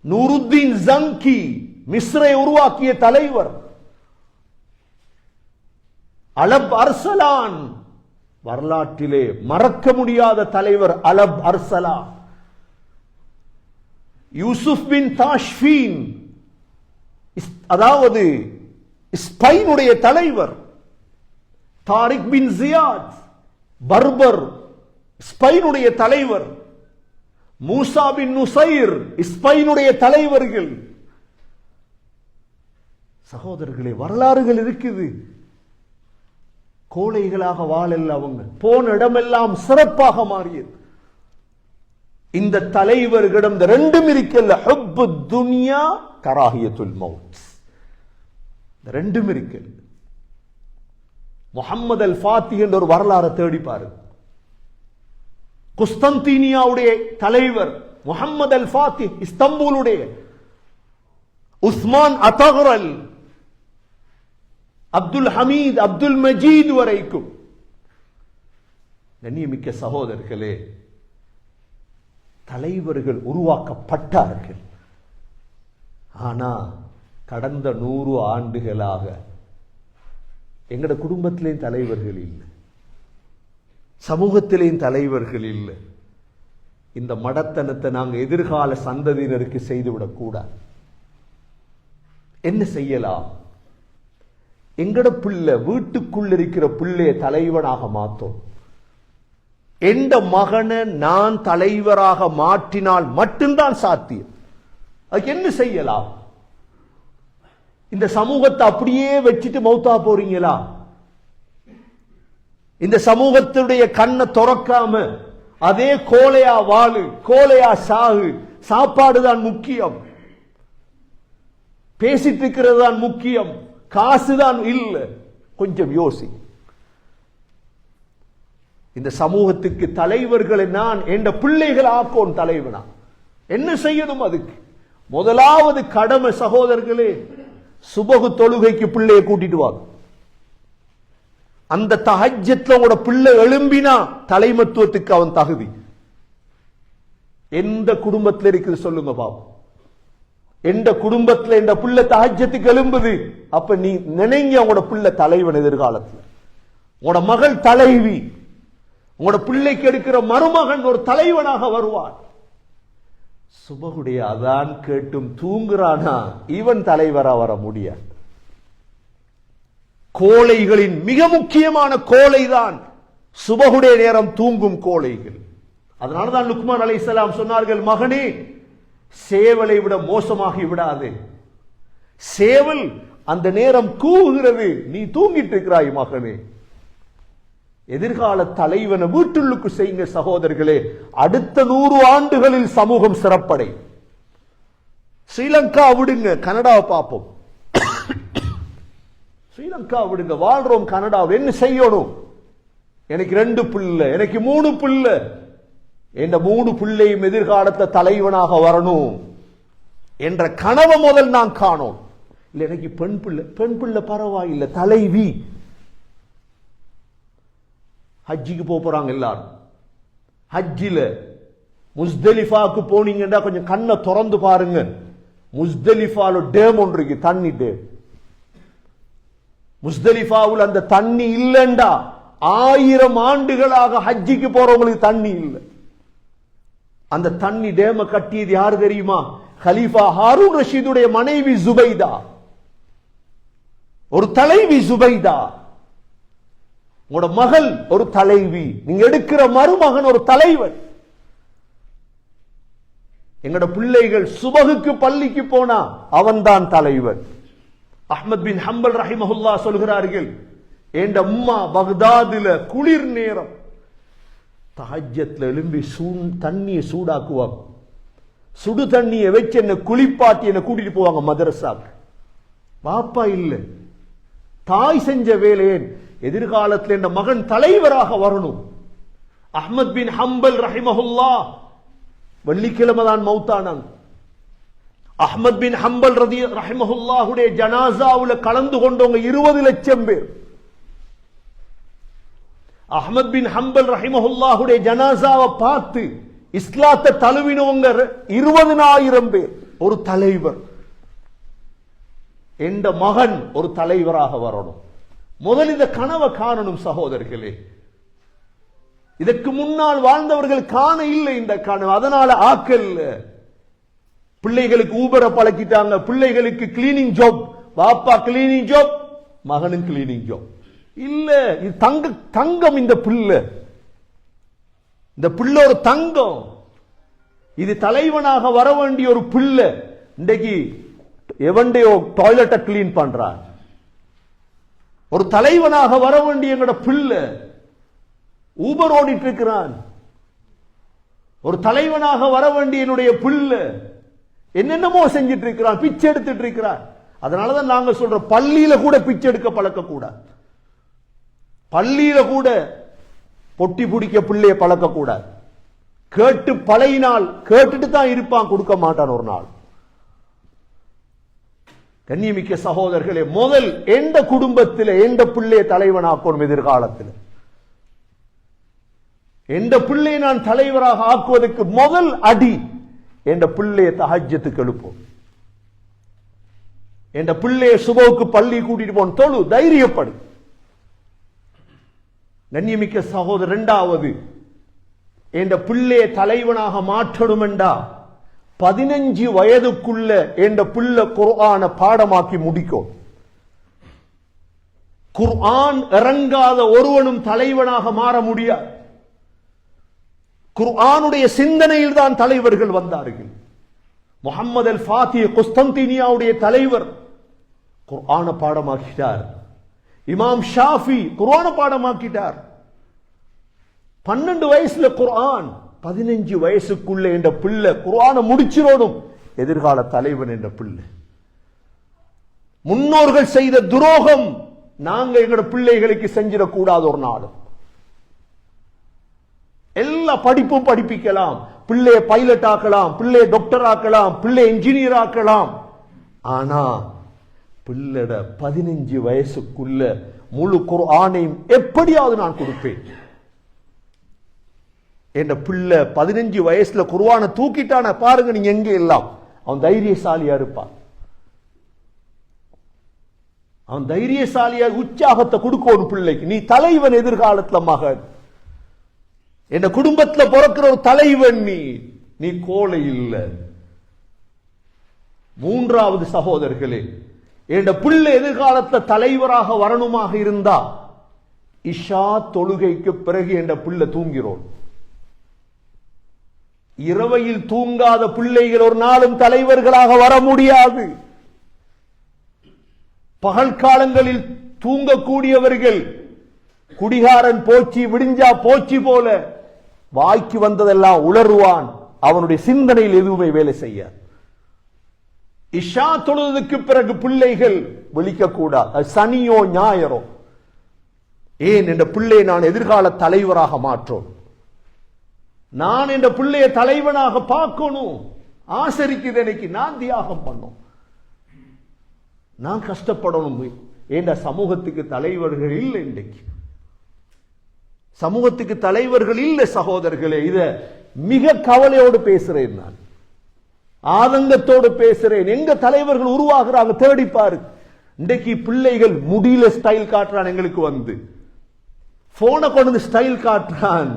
A: நூருத்தீன் ஜங்கி மிஸ்ரை உருவாக்கிய தலைவர். அலப் அர்சலான் வரலாற்றிலே மறக்க முடியாத தலைவர் அலப் அர்சலா, யூசுப் பின் தாஷ்பீன், அதாவது ஸ்பெயினுடைய தலைவர், தாரிக் பின் ஜியாத் பர்பர் ஸ்பெயினுடைய தலைவர், மூசா பின் நுசைர் ஸ்பெயினுடைய தலைவர்கள். சகோதரர்களே, வரலாறுகள் இருக்குது. கோழைகளாக வாழல்ல அவங்க, போன இடமெல்லாம் சிறப்பாக மாறியது. இந்த தலைவர்களிடம் இந்த ரெண்டும் இருக்கல்ல, ஹுப்பு துன்யா கராஹியத்துல் மௌத், இந்த ரெண்டும் இருக்கல்ல. முஹம்மது அல் ஃபாத்திஹ் என்ற ஒரு வரலாறு தேடி பாருங்க. குஸ்தந்தீனியாவுடைய தலைவர் முஹம்மது அல் ஃபாத்திஹ், இஸ்தம்பூலுடைய உஸ்மான் அதகரல், அப்துல் ஹமீத், அப்துல் மஜீத் வரைக்கும். கண்ணியமிக்க சகோதரர்களே, தலைவர்கள் உருவாக்கப்பட்டார்கள். ஆனா கடந்த 100 ஆண்டுகளாக எங்கட குடும்பத்திலேயும் தலைவர்கள் இல்லை, சமூகத்திலேயும் தலைவர்கள் இல்லை. இந்த மடத்தனத்தை நாங்க எதிர்கால சந்ததியினருக்கு செய்துவிடக் கூடாது. என்ன செய்யலாம்? எங்கட பிள்ளை, வீட்டுக்குள்ள இருக்கிற பிள்ளைய தலைவனாக மாத்தோம். எந்த மகனை நான் தலைவராக மாற்றினால் மட்டும்தான் சாத்தியம். அதுக்கு என்ன செய்யலாம்? இந்த சமூகத்தை அப்படியே வச்சுட்டு மௌத்தா போறீங்களா? இந்த சமூகத்துடைய கண்ணை துறக்காம அதே கோலையா வாழு, கோலையா சாகு, சாப்பாடு தான் முக்கியம், பேசிட்டு இருக்கிறது தான் முக்கியம், காசுதான் இல்லை. கொஞ்சம் யோசி. இந்த சமூகத்துக்கு தலைவர்களை நான் என்ற பிள்ளைகள் ஆக்கோன் தலைவனா. என்ன செய்யணும்? அதுக்கு முதலாவது கடமை சகோதரர்களே, சுபகு தொழுகைக்கு பிள்ளையை கூட்டிட்டு வாங்க. அந்த தஹஜ்ஜத்ல உங்களோட பிள்ளை எழும்பினா தலைமத்துவத்துக்கு அவன் தகுதி. எந்த குடும்பத்தில் இருக்குது சொல்லுங்க பாப்போம். எந்த குடும்பத்தில் இந்த பிள்ளை தஹஜ்ஜத்துக்கு எழும்புது, அப்ப நீ நினைங்க உங்களோட பிள்ளை தலைவன் எதிர்காலத்தில். உங்களோட மகள் தலைவி, உங்களோட பிள்ளைக்கு எடுக்கிற மருமகன் ஒரு தலைவனாக வருவான். சுபகுடைய அதான் கேட்டும் தூங்குறானா இவன் தலைவரா வர முடியாது. கோழைகளின் மிக முக்கியமான கோழைதான் சுபகுடைய நேரம் தூங்கும் கோழைகள். அதனாலதான் லுக்மான் அலைஹிஸ்ஸலாம் சொன்னார்கள், மகனே சேவலை விட மோசமாகி விடாது. சேவல் அந்த நேரம் கூவுகிறது, நீ தூங்கிட்டு இருக்கிறாய் மகனே. எதிர்கால தலைவனை வீட்டுள்ளுக்கு செய்யுங்க சகோதரர்களே. அடுத்த 100 ஆண்டுகளில் சமூகம் சிறப்படை. ஸ்ரீலங்கா விடுங்க, கனடாவை பார்ப்போம். ஸ்ரீலங்கா விடுங்க, வாழ்றோம் கனடாவை. என்ன செய்யணும்? எனக்கு 2 பிள்ளை, எனக்கு 3 பிள்ளை. என்ற 3 பிள்ளையும் எதிர்காலத்தை தலைவனாக வரணும் என்ற கனவை முதல் நான் காணோம். இல்லை எனக்கு பெண் பிள்ளை, பெண் பிள்ளை பரவாயில்லை, தலைவி. ஹஜ்ஜிக்கு போறாங்க எல்லாரும். ஹஜ்ஜில முஸ்தலிஃபாக்கு போனீங்கன்னா கொஞ்சம் கண்ணை திறந்து பாருங்க. முஸ்தலிஃபால டேம் ஒன்று இருக்கு, தண்ணி டேம். முஸ்தலிஃபாவில் அந்த தண்ணி இல்லைண்டா 1000 ஆண்டுகளாக ஹஜ்ஜிக்கு போறவங்களுக்கு தண்ணி இல்லை. அந்த தண்ணி டேம கட்டியது யாரு தெரியுமா? கலீஃபா ஹாரூன் ரஷீதுடைய மனைவி ஜுபைதா, ஒரு தலைவி ஜுபைதா. உங்களோட மகள் ஒரு தலைவி, நீங்க எடுக்கிற மருமகன் ஒரு தலைவன். எங்கட பிள்ளைகள் சுபகுக்கு பள்ளிக்கு போனா அவன்தான் தலைவன். அஹ்மத் பின் ஹம்பல் ரஹிமஹுல்லா சொல்கிறார்கள், என்ற உம்மா பக்தாதுல குளிர் நேரம் தஹஜ்ஜத்ல எழும்பி தண்ணியை சூடாக்குவாங்க. சுடு தண்ணியை வச்சு என்ன குளிப்பாட்டி என்ன கூட்டிட்டு போவாங்க மதரசாக்கு. பாப்பா இல்ல, தாய் செஞ்ச வேலையேன். எதிர்காலத்தில் என்ற மகன் தலைவராக வரணும். அஹ்மத் பின் ஹம்பல் ரஹிமஹுல்லா வெள்ளிக்கிழமை தான் மௌத்தானாங்க. அஹ்மத் பின் ஹம்பல் ரஹிமஹுல்லாஹுடைய ஜனாசாவுல கலந்து கொண்டவங்க 20 லட்சம் பேர். அஹ்மத் பின் ஹம்பல் ரஹிமஹுல்லாஹுடைய ஜனாசாவை பார்த்து இஸ்லாத்தை தழுவினவங்க 20,000 பேர். ஒரு தலைவர். என்ற மகன் ஒரு தலைவராக வரணும். முதல் இந்த கனவை காணணும் சகோதரர்களே. இதற்கு முன்னால் வாழ்ந்தவர்கள் காண இல்லை இந்த காண, அதனால ஆக்கல். பிள்ளைகளுக்கு ஊபரை பழக்கிட்டாங்க, பிள்ளைகளுக்கு கிளீனிங் ஜாப், பாப்பா கிளீனிங் ஜாப், மகனும் கிளீனிங் ஜாப். இல்ல, இது தங்கம். இந்த பிள்ளை ஒரு தங்கம். இது தலைவனாக வர வேண்டிய ஒரு பிள்ளை. இன்றைக்கு எவண்டையோ டாய்லெட்டை கிளீன் பண்றான். ஒரு தலைவனாக வர வேண்டிய எங்கட பிள்ளை ஊபர் ஓடிட்டு இருக்கிறான். ஒரு தலைவனாக வர வேண்டிய என்னுடைய பிள்ளை என்னென்னமோ செஞ்சிட்டு இருக்கிறான், பிச்சை எடுத்துட்டு இருக்கிறான். அதனாலதான் நாங்க சொல்ற, பள்ளியில கூட பிச்சை எடுக்க பழக்க கூடாது. பள்ளியில கூட பொட்டி பிடிக்க பிள்ளைய பழக்க கூடாது. கேட்டு பழையினால் கேட்டுட்டு தான் இருப்பான், கொடுக்க மாட்டான் ஒரு நாள். கண்ணியமிக்க சகோதரர்களே, முதல் எந்த குடும்பத்தில் எந்த பிள்ளைய தலைவனாக்கணும், எதிர்காலத்தில் எந்த பிள்ளையை நான் தலைவராக ஆக்குவதற்கு முதல் அடி, என்ற பிள்ளைய தஹஜ்ஜத்துக்கு எழுப்போம். என்ற பிள்ளைய சுபவுக்கு பள்ளி கூட்டிட்டு போன தொழு, தைரியப்படு. கண்ணியமிக்க சகோதரர், இரண்டாவது, என்ற பிள்ளைய தலைவனாக மாற்றணும் என்றா 15 வயதுக்குள்ள என்ற பிள்ளை குர்ஆன பாடமாக்கி முடிக்கும். குர்ஆன் இறங்காத ஒருவனும் தலைவனாக மாற முடியாது. குர்ஆனுடைய சிந்தனையில் தான் தலைவர்கள் வந்தார்கள். முஹம்மது அல் ஃபாத்தி குஸ்தன்தீனியாவுடைய தலைவர் குர்ஆன பாடமாக்கிட்டார். இமாம் ஷாஃபி குர்ஆன பாடமாக்கிட்டார். 12 வயசுல குர்ஆன், 15 வயசுக்குள்ள என்ற பிள்ளை குர்ஆன முடிச்சிரோடும் எதிர்கால தலைவன் என்ற பிள்ளை. முன்னோர்கள் செய்த துரோகம் நாங்க எங்களோட பிள்ளைகளுக்கு செஞ்சிடக்கூடாது. ஒரு நாளும் எல்லா படிப்பும் படிப்பிக்கலாம், பிள்ளைய பைலட் ஆக்கலாம், பிள்ளைய டாக்டர் ஆக்கலாம், பிள்ளை இன்ஜினியர் ஆக்கலாம். ஆனா பிள்ளைட 15 வயசுக்குள்ள முழு குர்ஆனையும் எப்படியாவது நான் கொடுப்பேன். என்ற பிள்ளை 15 வயசுல குர்ஆனை தூக்கிட்டான பாருங்க, நீங்க எங்க எல்லாம் அவன் தைரியசாலியா இருப்பான். அவன் தைரியசாலியா உற்சாகத்தை கொடுக்கணும் பிள்ளைக்கு. நீ தலைவன் எதிர்காலத்துல மகன். என் குடும்பத்துல பிறக்கிற ஒரு தலைவன் நீ கோலை இல்ல. மூன்றாவது சகோதரர்களே, என் பிள்ளை எதிர்காலத்துல தலைவராக வரணுமாக இருந்தா இஷா தொழுகைக்கு பிறகு என் பிள்ளை தூங்கிறோம். இரவையில் தூங்காத பிள்ளைகள் ஒரு நாளும் தலைவர்களாக வர முடியாது. பகல் காலங்களில் தூங்கக்கூடியவர்கள் குடிகாரன் போச்சு விடிஞ்சா போச்சு போல வாய்க்கு வந்ததெல்லாம் உளறுவான். அவனுடைய சிந்தனையில் எதுவுமே வேலை செய்ய. இஷா தொழுதுக்கு பிறகு பிள்ளைகள் விழிக்க கூடாது. சனியோ ஞாயிறோ. ஏன் என்ற பிள்ளை நான் எதிர்கால தலைவராக மாற்றோம். நான் என்ற பிள்ளைய தலைவனாக பார்க்கணும். ஆசரிக்குது எனக்கு, நான் தியாகம் பண்ணும், நான் கஷ்டப்படணும். என்ற சமூகத்துக்கு தலைவர்கள் இல்லை. இன்றைக்கு சமூகத்துக்கு தலைவர்கள் இல்லை சகோதரர்களே. இத மிக கவலையோடு பேசுறேன், நான் ஆதங்கத்தோடு பேசுறேன். எங்க தலைவர்கள் உருவாகிறாங்க தேடிப்பாரு. இன்றைக்கு பிள்ளைகள் முடியல ஸ்டைல் காட்டுறான். எங்களுக்கு வந்து போனை கொண்டு ஸ்டைல் காட்டுறான்.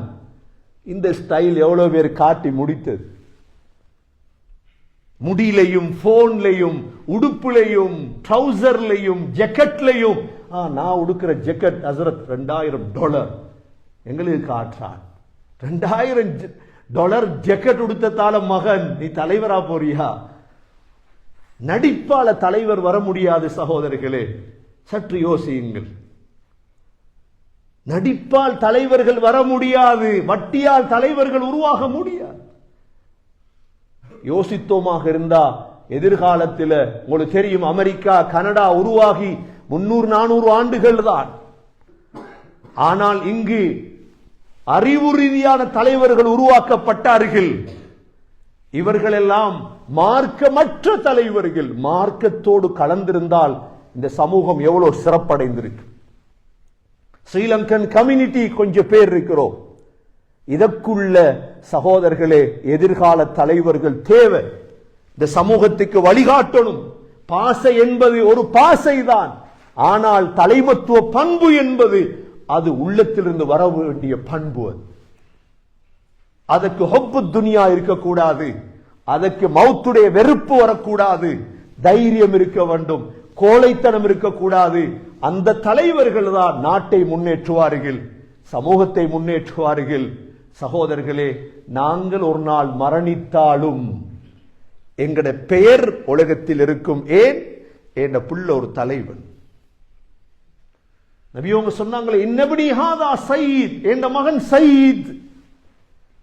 A: இந்த ஸ்டைல் எவ்வளவு பேர் காட்டி முடித்தது. முடியிலையும் போன்லையும் உடுப்புலையும் ட்ரௌசர்லையும் ஜெக்கெட்லையும். நான் உடுக்கிற ஜெக்கெட் ஹசரத் $2000 எங்களுக்கு காட்டுறான். $2000 ஜெக்கெட் உடுத்தத்தால மகன் நீ தலைவரா போறியா? நடிப்பால தலைவர் வர முடியாது சகோதரர்களே, சற்று யோசியுங்கள். நடிப்பால் தலைவர்கள் வர முடியாது, வட்டியால் தலைவர்கள் உருவாக முடியாது. யோசித்தோமாக இருந்தா எதிர்காலத்தில் உங்களுக்கு தெரியும், அமெரிக்கா கனடா உருவாகி 300-400 ஆண்டுகள் தான். ஆனால் இங்கு அறிவு ரீதியான தலைவர்கள் உருவாக்கப்பட்டார்கள். இவர்கள் எல்லாம் மார்க்கமற்ற தலைவர்கள். மார்க்கத்தோடு கலந்திருந்தால் இந்த சமூகம் எவ்வளவு சிறப்படைந்திருக்கு. ஸ்ரீலங்கன் கம்யூனிட்டி கொஞ்சம் பேர் இருக்கிறோம். இதற்குள்ள சகோதரர்களே எதிர்கால தலைவர்கள் தேவை. இந்த சமூகத்துக்கு வழிகாட்டணும். பாசை என்பது ஒரு பாசை தான். ஆனால் தலைமத்துவ பண்பு என்பது அது உள்ளத்திலிருந்து வர வேண்டிய பண்பு. அதற்கு ஹுப்பு துனியா இருக்கக்கூடாது, அதற்கு மௌத்துடைய வெறுப்பு வரக்கூடாது, தைரியம் இருக்க வேண்டும், கோழைத்தனம் இருக்கக்கூடாது. அந்த தலைவர்கள் தான் நாட்டை முன்னேற்றுவார்கள், சமூகத்தை முன்னேற்றுவார்கள். சகோதரர்களே, நாங்கள் ஒரு நாள் மரணித்தாலும் எங்கட பெயர் உலகத்தில் இருக்கும். ஏன்? என் புள்ள ஒரு தலைவன். நபியவங்க சொன்னாங்களே, இன்னபடி ஹாதா சயீத், என் மகன் சயீத்.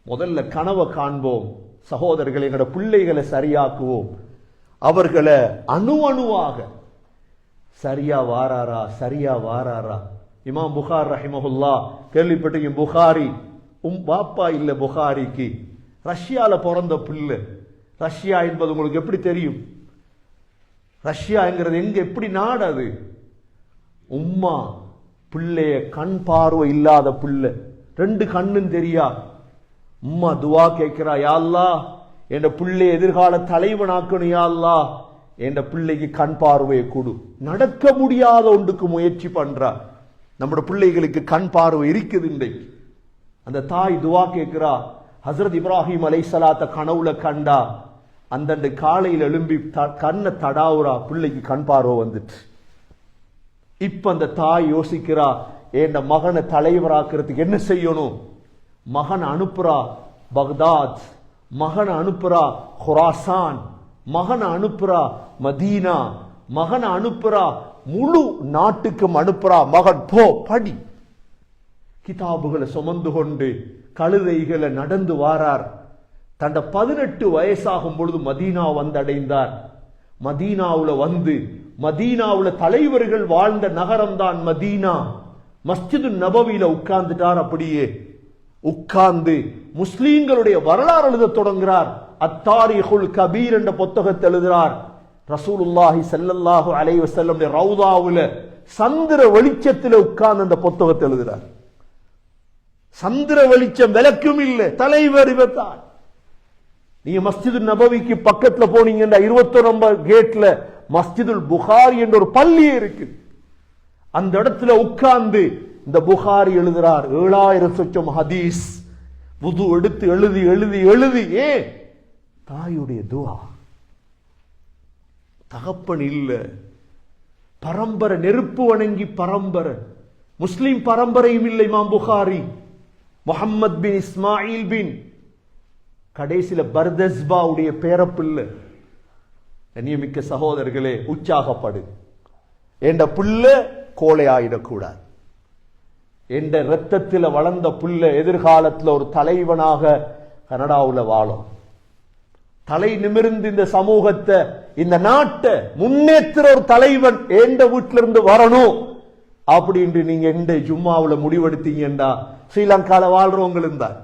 A: முதல்ல கனவை காண்போம் சகோதரர்கள், எங்கட பிள்ளைகளை சரியாக்குவோம். அவர்களை அணு அணுவாக சரியா வாராரா, சரியா வாராரா. இமாம் புகார் ரஹிமஹுல்லா கேள்விப்பட்டீங்க, புகாரி பாப்பா இல்ல புகாரிக்கு ரஷ்யால பிறந்த பிள்ளை. ரஷ்யா என்பது உங்களுக்கு எப்படி தெரியும்? ரஷ்யாங்கிறது எங்க, எப்படி நாடு அது? உம்மா பிள்ளைய கண் பார்வை இல்லாத பிள்ளை, 2 கண்ணும் தெரியா. உம்மா துவா கேட்கிறா, யா அல்லாஹ் என் பிள்ளை எதிர்கால தலைவனாக்கணும், யா அல்லாஹ் என் பிள்ளைக்கு கண் பார்வையை கொடு. நடக்க முடியாத ஒன்றுக்கு முயற்சி பண்றா. நம்முடைய பிள்ளைகளுக்கு கண் பார்வை இருக்குது இன்றைக்கு. அந்த தாய் துவா கேட்கிறா. ஹசரத் இப்ராஹிம் அலைஹிஸ்ஸலாத்த கனவுல கண்டா. அந்த காலையில் எழும்பி கண்ணை தடாவுரா, பிள்ளைக்கு கண் பார்வை வந்துட்டு. இப்ப அந்த தாய் யோசிக்கிறா, என் மகனை தலைவராக்கிறதுக்கு என்ன செய்யணும்? மகன் அனுப்புறா பக்தாத், மகன் அனுப்புறா குராசான், மகன் அனுப்புறா மதீனா, மகன் அனுப்புறா முழு நாட்டுக்கும் அனுப்புறா. மகன் போ படி. கிதாபுகளை சுமந்து கொண்டு கழுதைகளை நடந்து வாரார். தண்ட 18 வயசாகும் பொழுது மதீனா வந்தடைந்தார். மதீனாவுல வந்து, மதீனாவுல தலைவர்கள் வாழ்ந்த நகரம் தான் மதீனா. மஸ்ஜிது நபவியில உட்கார்ந்துட்டார். அப்படியே உட்கார்ந்து முஸ்லீம்களுடைய வரலாறு எழுத தொடங்குகிறார். அத்தாரிகுல் கபீர் என்ற புத்தகத்தை எழுதுகிறார். ரசூலுல்லாஹி ஸல்லல்லாஹு அலைஹி வஸல்லம் ரவுதாவுல சந்திர வெளிச்சத்தில் உட்கார்ந்து அந்த புத்தகத்தை எழுதுகிறார். சந்திர வெளிச்சம் விளக்கும் இல்லை, தலைவர் இவர்தான். நீங்க மஸ்ஜிது நபவிக்கு பக்கத்துல போனீங்கன்னா 21 கேட்ல மஸ்ஜிதுல் புகாரி என்ற ஒரு பள்ளி இருக்கு. அந்த இடத்துல உட்கார்ந்து இந்த புகாரி எழுதுறார். 7000 சொச்சம் ஹதீஸ் வுது எடுத்து எழுதி எழுதி எழுதி. ஏன்? தாயுடைய துஆ. தகப்பன் இல்ல, பரம்பரை நெருப்பு வணங்கி பரம்பரை, முஸ்லிம் பரம்பரையும் இல்லை. இமாம் புகாரி முஹம்மத் பின் இஸ்மாயில் பின், கடைசியில பர்தஸ்பாவுடைய பேரப்பிள்ளை. கண்ணியமிக்க சகோதரர்களே, உற்சாகப்படு. என்ற புள்ள கோழையாயிடக்கூடாது. என்ற ரத்தத்தில் வளர்ந்த புள்ள எதிர்காலத்தில் ஒரு தலைவனாக கனடாவில் வாழும். தலை நிமிர்ந்து இந்த சமூகத்தை, இந்த நாட்டை முன்னேற்ற ஒரு தலைவன் எந்த வீட்டிலிருந்து வரணும் அப்படின்னு நீங்க எந்த ஜும்மாவுல முடிவெடுத்தீங்கன்னா, ஸ்ரீலங்கால வாழ்றவங்க இருந்தால்,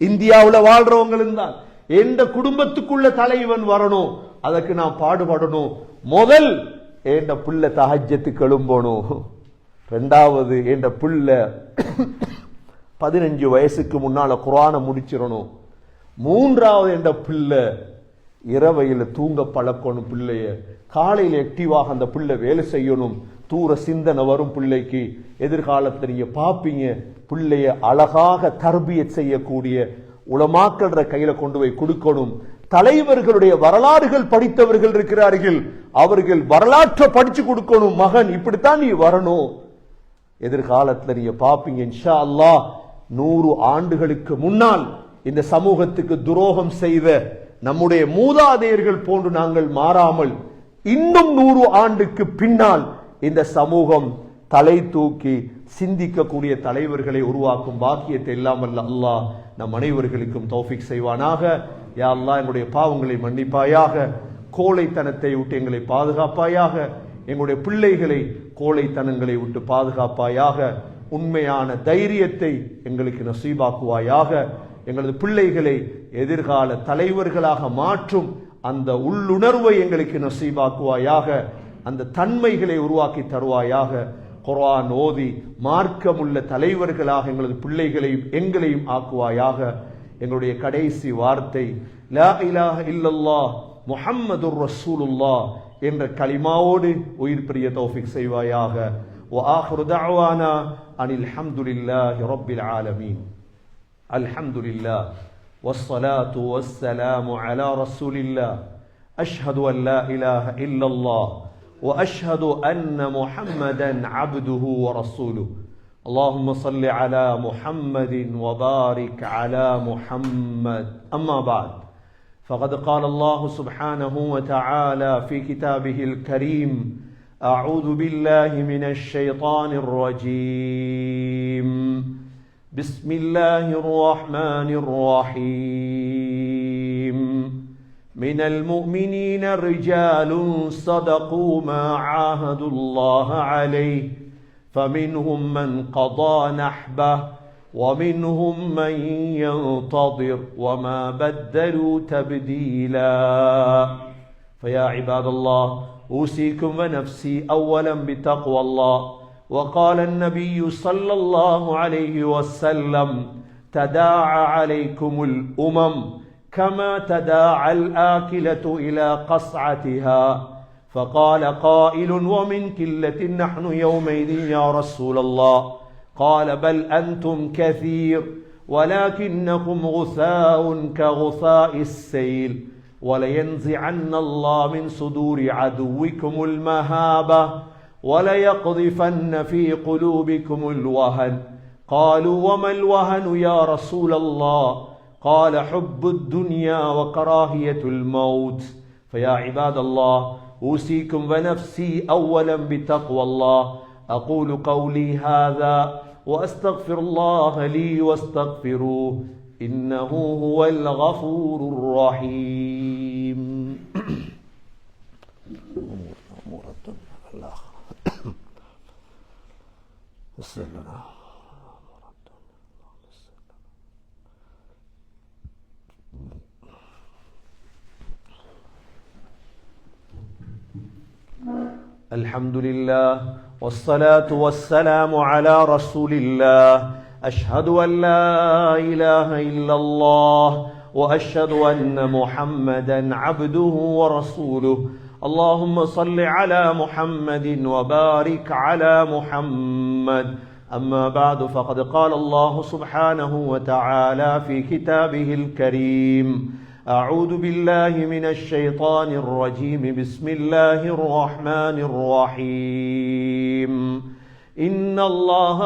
A: இந்தியாவுல வாழ்றவங்க இருந்தால், எந்த குடும்பத்துக்குள்ள தலைவன் வரணும், அதற்கு நான் பாடுபடணும். முதல் என்ற புள்ள தஹஜ்ஜத்துக்கு எழும்பணும். 2வது என்ற புள்ள 15 வயசுக்கு முன்னால குர்ஆனை முடிச்சிடணும். 3வது என்ற பிள்ளை இரவையில் தூங்க பழக்கணும். பிள்ளைய காலையில் ஆக்டிவாக அந்த பிள்ளை வேலை செய்யணும். தூர சிந்தனை வரும் பிள்ளைக்கு. எதிர்காலத்தை நீங்க பாப்பீங்க, பிள்ளைய அழகாக தர்பியத் செய்யக்கூடிய உலமாக்கள கையில கொண்டு போய் கொடுக்கணும். தலைவர்களுடைய வரலாறுகள் படித்தவர்கள் இருக்கிறார்கள், அவர்கள் வரலாற்றை படிச்சு கொடுக்கணும். மகன் இப்படித்தான் நீ வரணும். எதிர்காலத்தில் நீங்க பாப்பீங்க இன்ஷா அல்லாஹ், 100 ஆண்டுகளுக்கு முன்னால் இந்த சமூகத்துக்கு துரோகம் செய்த நம்முடைய மூதாதையர்கள் போன்று நாங்கள் மாறாமல், இன்னும் 100 ஆண்டுக்கு பின்னால் இந்த சமூகம் தலை தூக்கி சிந்திக்கக்கூடிய தலைவர்களை உருவாக்கும் பாக்கியத்தை இல்லாமல் அல்லாஹ் நம் அனைவர்களுக்கும் தௌஃபீக் செய்வானாக. யா அல்லாஹ், எங்களுடைய பாவங்களை மன்னிப்பாயாக, கோழைத்தனத்தை விட்டு எங்களை பாதுகாப்பாயாக, எங்களுடைய பிள்ளைகளை கோழைத்தனங்களை விட்டு பாதுகாப்பாயாக, உண்மையான தைரியத்தை எங்களுக்கு நசீபாக்குவாயாக, எங்களது பிள்ளைகளை எதிர்கால தலைவர்களாக மாற்றும் அந்த உள்ளுணர்வை எங்களுக்கு நசீபாக்குவாயாக, அந்த தன்மைகளை உருவாக்கி தருவாயாக. குர்ஆன் ஓதி மார்க்கமுள்ள தலைவர்களாக எங்களது பிள்ளைகளையும் எங்களையும் ஆக்குவாயாக. எங்களுடைய கடைசி வார்த்தை லா இலாஹ இல்லல்லாஹ் முஹம்மதுர் ரசூலுல்லாஹ் என்ற கலிமாவோடு உயிர் பிரிய தௌஃபீக் செய்வாயாக. வ ஆகிரு தஅவானா அனில் ஹம்துலில்லாஹி ரப்பில் ஆலமீன். அல்ஹம்துலில்லாஹ் والصلاة والسلام على رسول الله أشهد أن لا إله إلا الله وأشهد أن محمدا عبده ورسوله اللهم صل على محمد وبارك على محمد أما بعد فقد قال الله سبحانه وتعالى في كتابه الكريم أعوذ بالله من الشيطان الرجيم بسم الله الرحمن الرحيم من المؤمنين رجال صدقوا ما عاهدوا الله عليه فمنهم من قضى نحبه ومنهم من ينتظر وما بدلوا تبديلا فيا عباد الله أوصيكم ونفسي أولا بتقوى الله وقال النبي صلى الله عليه وسلم تداعى عليكم الأمم كما تداعى الآكلة إلى قصعتها فقال قائل ومن قلة نحن يومئذ يا رسول الله قال بل أنتم كثير ولكنكم غثاء كغثاء السيل ولينزعن الله من صدور عدوكم المهابة وليقذفن في قلوبكم الوهن قالوا وما الوهن يا رسول الله قال حب الدنيا وكراهية الموت فيا عباد الله أوصيكم ونفسي أولا بتقوى الله أقول قولي هذا وأستغفر الله لي واستغفروه إنه هو الغفور الرحيم أمور الدنيا والآخرة الحمد لله والصلاة والسلام على رسول الله أشهد أن لا إله إلا الله وأشهد أن محمدا عبده ورسوله اللهم صل على محمد وبارك على محمد أما بعد فقد قال الله سبحانه وتعالى في كتابه الكريم أعوذ بالله من الشيطان الرجيم بسم الله الرحمن الرحيم إن الله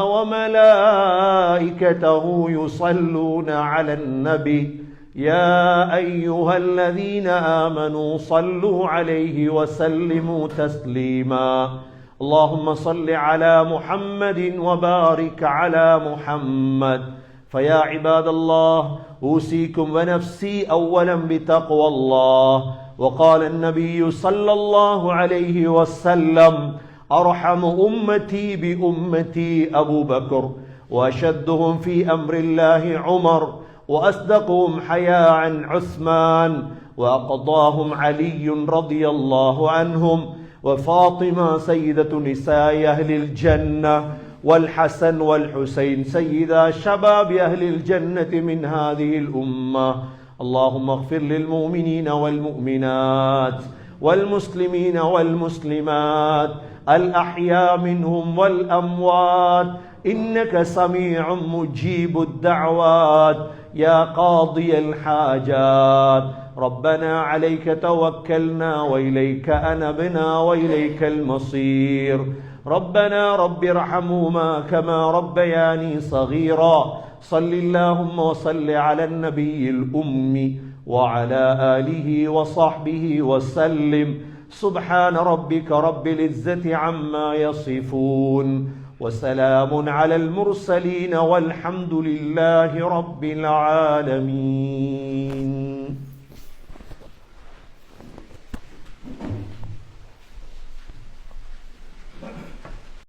A: وملائكته يصلون على النبي يا أيها الذين آمنوا صلوا عليه وسلموا تسليما اللهم صل على محمد وبارك على محمد فيا عباد الله أوصيكم ونفسي أولا بتقوى الله وقال النبي صلى الله عليه وسلم أرحم أمتي بأمتي أبو بكر وأشدهم في أمر الله عمر وأصدقهم حياء عثمان وأقضاهم علي رضي الله عنهم وفاطمة سيدة نساء أهل الجنة والحسن والحسين سيدا شباب أهل الجنة من هذه الأمة اللهم اغفر للمؤمنين والمؤمنات والمسلمين والمسلمات الأحياء منهم والأموات إنك سميع مجيب الدعوات يا قاضي الحاجات ربنا عليك توكلنا وإليك أنبنا وإليك المصير ربنا رب ارحمهما كما ربياني صغيرا صل اللهم وصل على النبي الأمي وعلى آله وصحبه وسلم سبحان ربك رب العزة عما يصفون وسلام على المرسلين والحمد لله رب العالمين